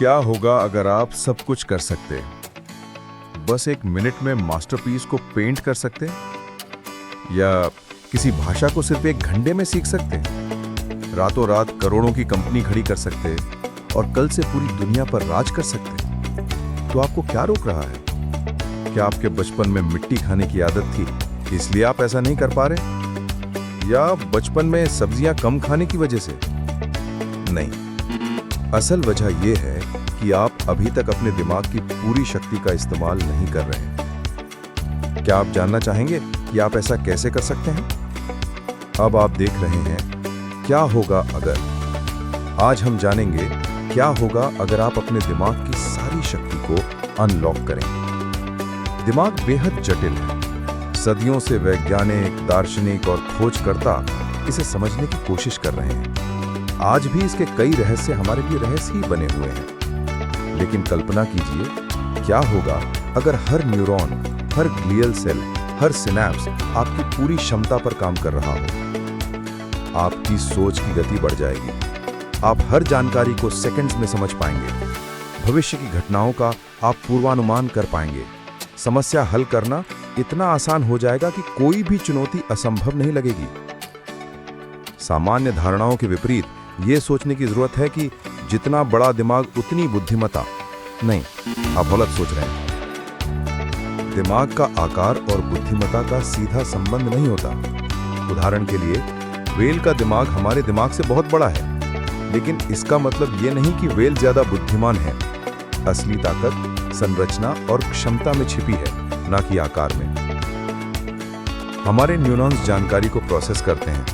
क्या होगा अगर आप सब कुछ कर सकते? बस एक मिनट में मास्टरपीस को पेंट कर सकते? या किसी भाषा को सिर्फ एक घंटे में सीख सकते? रातों रात करोड़ों की कंपनी खड़ी कर सकते और कल से पूरी दुनिया पर राज कर सकते? तो आपको क्या रोक रहा है? क्या आपके बचपन में मिट्टी खाने की आदत थी, इसलिए आप ऐसा नहीं कर पा रहे? या बचपन में सब्जियां कम खाने की वजह से? नहीं, असल वजह यह है कि आप अभी तक अपने दिमाग की पूरी शक्ति का इस्तेमाल नहीं कर रहे हैं। क्या आप जानना चाहेंगे कि आप ऐसा कैसे कर सकते हैं? अब आप देख रहे हैं क्या होगा अगर। आज हम जानेंगे क्या होगा अगर आप अपने दिमाग की सारी शक्ति को अनलॉक करें। दिमाग बेहद जटिल है। सदियों से वैज्ञानिक, दार्शनिक और खोजकर्ता इसे समझने की कोशिश कर रहे हैं। आज भी इसके कई रहस्य हमारे लिए रहस्य ही बने हुए हैं। लेकिन कल्पना कीजिए क्या होगा अगर हर न्यूरॉन, हर ग्लियल सेल, हर सिनैप्स आपकी पूरी क्षमता पर काम कर रहा हो। आपकी सोच की गति बढ़ जाएगी। आप हर जानकारी को सेकंड्स में समझ पाएंगे। भविष्य की घटनाओं का आप पूर्वानुमान कर पाएंगे। समस्या हल करना इतना आसान हो जाएगा कि कोई भी चुनौती असंभव नहीं लगेगी। सामान्य धारणाओं के विपरीत यह सोचने की जरूरत है कि जितना बड़ा दिमाग उतनी बुद्धिमत्ता। नहीं, आप गलत सोच रहे हैं। दिमाग का आकार और बुद्धिमत्ता का सीधा संबंध नहीं होता। उदाहरण के लिए, व्हेल का दिमाग हमारे दिमाग से बहुत बड़ा है, लेकिन इसका मतलब यह नहीं कि व्हेल ज्यादा बुद्धिमान है। असली ताकत संरचना और क्षमता में छिपी है, ना कि आकार में। हमारे न्यूरॉन्स जानकारी को प्रोसेस करते हैं,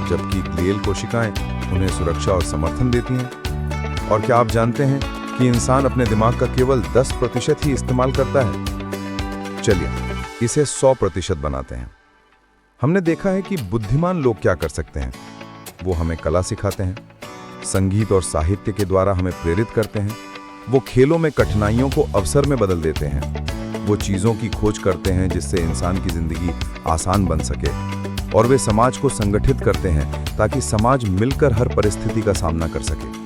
जबकि ग्लियल कोशिकाएं उन्हें सुरक्षा और समर्थन देती हैं। और क्या आप जानते हैं कि इंसान अपने दिमाग का केवल 10% ही इस्तेमाल करता है? चलिए इसे 100% बनाते हैं। हमने देखा है कि बुद्धिमान लोग क्या कर सकते हैं। वो हमें कला सिखाते हैं, संगीत और साहित्य के द्वारा हमें प्रेरित करते हैं। वो खेलों में कठिनाइयों को अवसर में बदल देते हैं। वो चीजों की खोज करते हैं जिससे इंसान की जिंदगी आसान बन सके। और वे समाज को संगठित करते हैं ताकि समाज मिलकर हर परिस्थिति का सामना कर सके।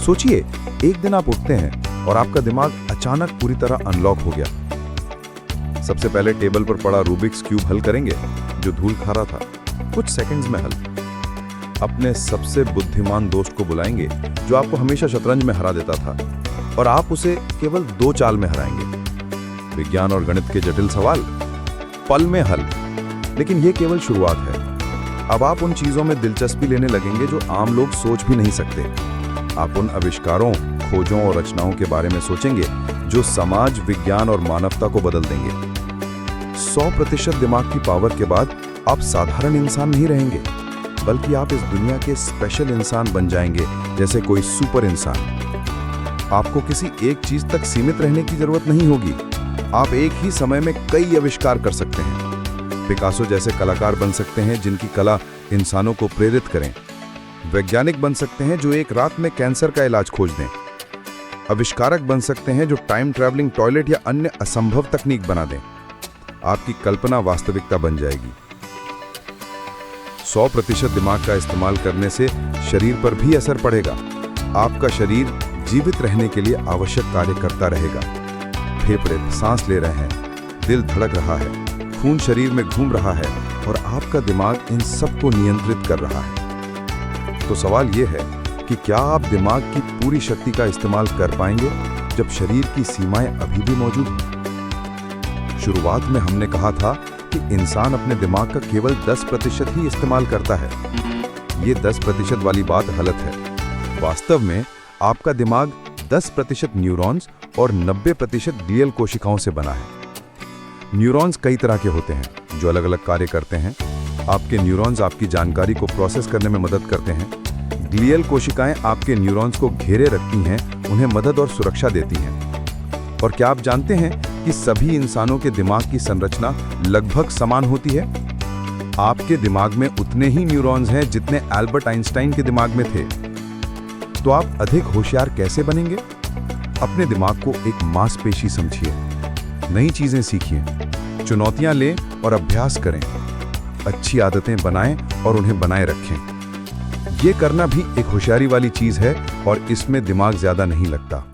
सोचिए, एक दिन आप उठते हैं और आपका दिमाग अचानक पूरी तरह अनलॉक हो गया। सबसे पहले टेबल पर पड़ा रूबिक्स क्यूब हल करेंगे, जो धूल खा रहा था, कुछ सेकंड्स में हल। अपने सबसे बुद्धिमान दोस्त को बुलाएंगे जो आपको हमेशा शतरंज में हरा देता था, और आप उसे केवल 2 चाल में हराएंगे। विज्ञान और गणित के जटिल सवाल पल में हल। लेकिन यह केवल शुरुआत है। अब आप उन चीजों में दिलचस्पी लेने लगेंगे जो आम लोग सोच भी नहीं सकते। आप उन आविष्कारों, खोजों और रचनाओं के बारे में सोचेंगे जो समाज, विज्ञान और मानवता को बदल देंगे। 100% दिमाग की पावर के बाद आप साधारण इंसान नहीं रहेंगे, बल्कि आप इस दुनिया के स्पेशल इंसान बन जाएंगे, जैसे कोई सुपर इंसान। आपको किसी एक चीज तक सीमित रहने की जरूरत नहीं होगी। आप एक ही समय में कई आविष्कार कर सकते हैं। पिकासो जैसे कलाकार बन सकते हैं जिनकी कला इंसानों को प्रेरित करें। वैज्ञानिक बन सकते हैं जो एक रात में कैंसर का इलाज खोज दें। आविष्कारक बन सकते हैं जो टाइम ट्रैवलिंग टॉयलेट या अन्य असंभव तकनीक बना दें। आपकी कल्पना वास्तविकता बन जाएगी। 100% दिमाग का इस्तेमाल करने से शरीर पर भी असर पड़ेगा। आपका शरीर जीवित रहने के लिए आवश्यक कार्य करता रहेगा। फेफड़े सांस ले रहे हैं, दिल धड़क रहा है, खून शरीर में घूम रहा है, और आपका दिमाग इन सब को नियंत्रित कर रहा है। तो सवाल यह है कि क्या आप दिमाग की पूरी शक्ति का इस्तेमाल कर पाएंगे जब शरीर की सीमाएं अभी भी मौजूद हैं? शुरुआत में हमने कहा था कि इंसान अपने दिमाग का केवल 10% ही इस्तेमाल करता है। ये 10% वाली बात गलत है। वास्तव में आपका दिमाग 10% न्यूरॉन्स और 90% ग्लियल कोशिकाओं से बना है। न्यूरॉन्स कई तरह के होते हैं जो अलग अलग कार्य करते हैं। आपके न्यूरॉन्स आपकी जानकारी को प्रोसेस करने में मदद करते हैं। ग्लियल कोशिकाएं आपके न्यूरॉन्स को घेरे रखती हैं, उन्हें मदद और सुरक्षा देती हैं। और क्या आप जानते हैं कि सभी इंसानों के दिमाग की संरचना लगभग समान होती है? आपके दिमाग में उतने ही न्यूरॉन्स हैं जितने एल्बर्ट आइंस्टाइन के दिमाग में थे। तो आप अधिक होशियार कैसे बनेंगे? अपने दिमाग को एक मांसपेशी समझिए, नई चीजें सीखिए, चुनौतियां लें और अभ्यास करें। अच्छी आदतें बनाएं और उन्हें बनाए रखें। ये करना भी एक होशियारी वाली चीज है और इसमें दिमाग ज्यादा नहीं लगता।